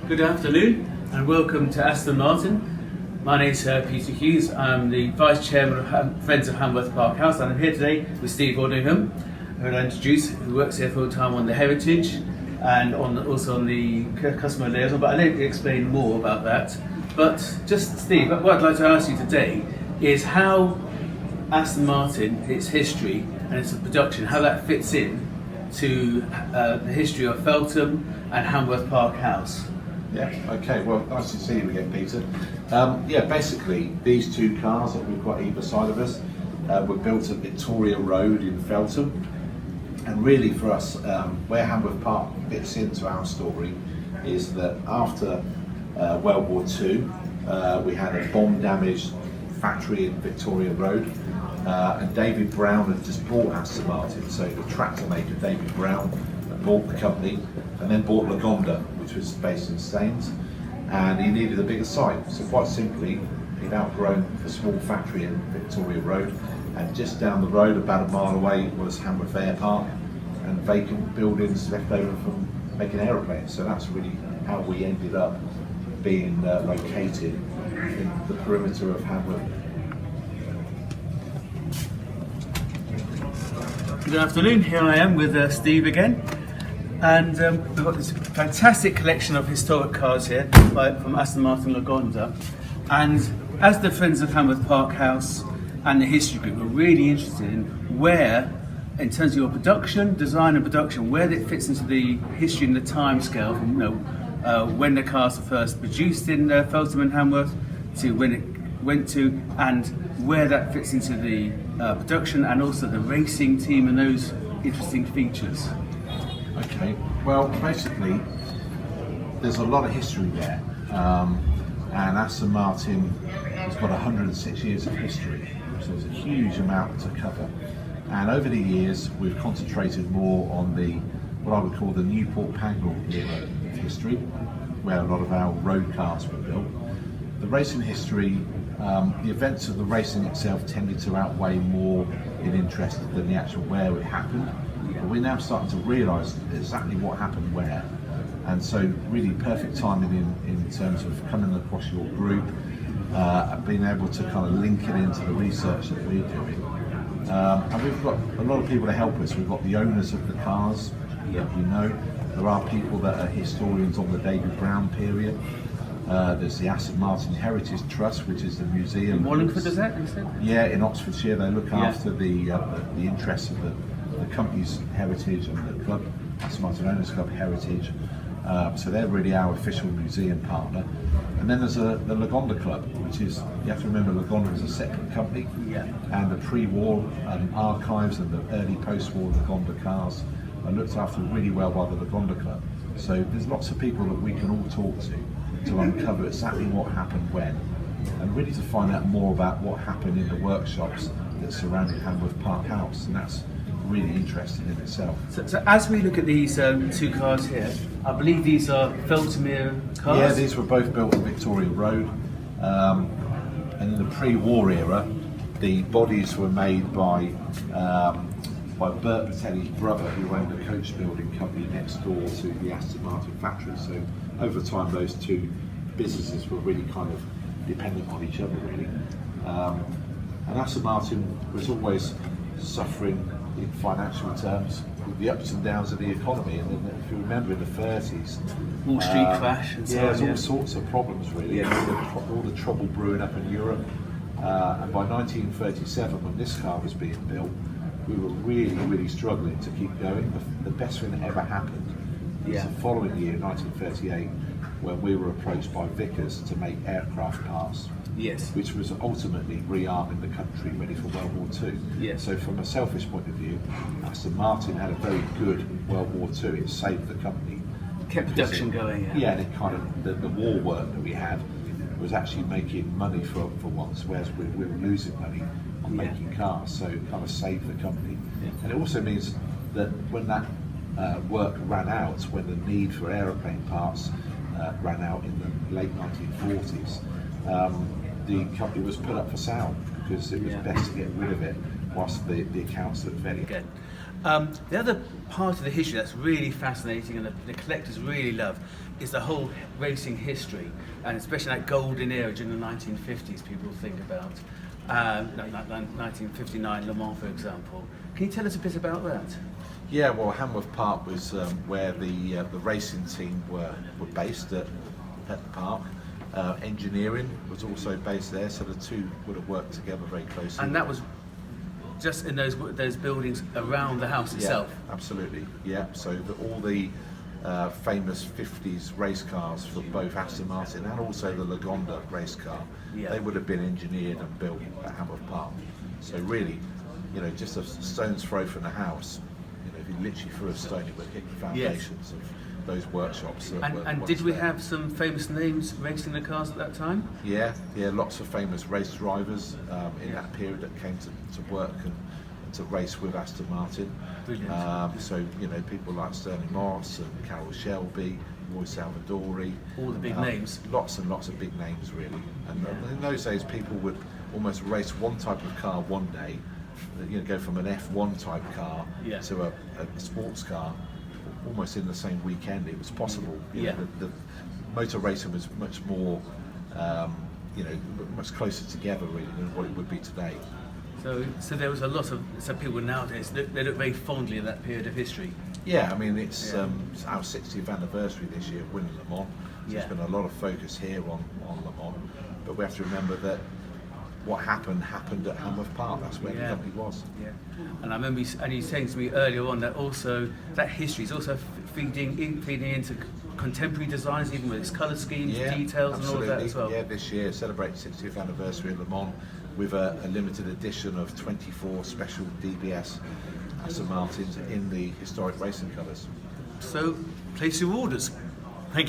Good afternoon and welcome to Aston Martin. My name is Peter Hughes. I'm the Vice Chairman of Friends of Hanworth Park House, and I'm here today with Steve Waddingham, who I'll introduce, who works here full time on the heritage and also on the customer liaison, but I'll let you explain more about that. But just Steve, what I'd like to ask you today is how Aston Martin, its history and its production, how that fits in to the history of Feltham and Hanworth Park House. Yeah, okay, well, nice to see you again, Peter. Basically, these two cars that we've got either side of us were built at Victoria Road in Feltham. And really for us, where Hanworth Park fits into our story is that after World War II, we had a bomb-damaged factory in Victoria Road, and David Brown had just bought Aston Martin, so the tractor maker David Brown bought the company and then bought Lagonda, which was based in Staines, and he needed a bigger site. So quite simply, he'd outgrown the small factory in Victoria Road, and just down the road, about a mile away, was Hanworth Air Park and vacant buildings left over from making aeroplanes. So that's really how we ended up being located in the perimeter of Hanworth. Good afternoon, here I am with Steve again, and we've got this fantastic collection of historic cars here from Aston Martin Lagonda. And as the Friends of Hanworth Park House and the History Group, we're really interested in where, in terms of your production, design and production, where it fits into the history and the time scale from when the cars were first produced in Feltham and Hanworth to when it went to, and where that fits into the production and also the racing team and those interesting features. Okay, well basically there's a lot of history there, and Aston Martin has got 106 years of history, so there's a huge amount to cover. And over the years we've concentrated more on the what I would call the Newport Pangle era of history, where a lot of our road cars were built. The racing history, the events of the racing itself tended to outweigh more in interest than the actual where it happened. But we're now starting to realise exactly what happened where. And so really perfect timing in terms of coming across your group and being able to kind of link it into the research that we're doing. And we've got a lot of people to help us. We've got the owners of the cars, that we know. There are people that are historians on the David Brown period. There's the Aston Martin Heritage Trust, which is the museum. In Wallingford, is that, you said? Yeah, in Oxfordshire. They look after the interests of the company's heritage and the club, Aston Martin Owners Club Heritage. So they're really our official museum partner. And then there's the Lagonda Club, which is, you have to remember, Lagonda is a separate company. Yeah. And the pre-war archives and the early post-war Lagonda cars are looked after really well by the Lagonda Club. So there's lots of people that we can all talk to uncover exactly what happened when, and really to find out more about what happened in the workshops that surrounded Hanworth Park House, and that's really interesting in itself. So as we look at these two cars here, I believe these are Feltham cars? Yeah, these were both built on Victoria Road, and in the pre-war era, the bodies were made by Bert Patelli's brother, who owned a coach building company next door to the Aston Martin factory. So over time those two businesses were really kind of dependent on each other really. And Aston Martin was always suffering in financial terms with the ups and downs of the economy, and then if you remember in the 30s, Wall Street crash and so on. there's all sorts of problems really, all the trouble brewing up in Europe, and by 1937 when this car was being built, we were really struggling to keep going. The best thing that ever happened was the following year, 1938, when we were approached by Vickers to make aircraft parts, which was ultimately rearming the country ready for World War II. Yes. So from a selfish point of view, Aston Martin had a very good World War II. It saved the company. Kept production going. Yeah, and it kind of, the war work that we had was actually making money for once, whereas we were losing money on making cars, so it kind of saved the company. And it also means that when that work ran out, when the need for aeroplane parts ran out in the late 1940s, the company was put up for sale because it was best to get rid of it whilst the accounts looked very good. The other part of the history that's really fascinating and the collectors really love is the whole racing history, and especially that golden era during the 1950s. People think about 1959 Le Mans, for example. Can you tell us a bit about that? Yeah, well, Hanworth Park was where the racing team were based at the park. Engineering was also based there, so the two would have worked together very closely. And that was just in those buildings around the house itself? Yeah, absolutely, yeah. So all the famous 50s race cars for both Aston Martin and also the Lagonda race car, they would have been engineered and built at Hanworth Park. So really, just a stone's throw from the house, if you literally threw a stone, it would hit the foundations of those workshops. And did we have some famous names racing the cars at that time? Yeah, lots of famous race drivers in that period that came to work and to race with Aston Martin. Brilliant. So people like Sterling Moss and Carroll Shelby, Roy Salvadori. All the big names. Lots and lots of big names, really. And in those days, people would almost race one type of car one day, go from an F1 type car to a sports car almost in the same weekend. It was possible. The motor racing was much more, much closer together really than what it would be today. So there was a lot of people nowadays they look very fondly at that period of history. Yeah, I mean it's our 60th anniversary this year of winning Le Mans. So there's been a lot of focus here on Le Mans, but we have to remember that what happened at Hanworth Park. That's where the company was. Yeah, and I remember you saying to me earlier on that also that history is also feeding into contemporary designs, even with its colour schemes, details, and all of that as well. Yeah, this year celebrate 60th anniversary of Le Mans with a limited edition of 24 special DBS Aston Martins in the historic racing colours. So place your orders.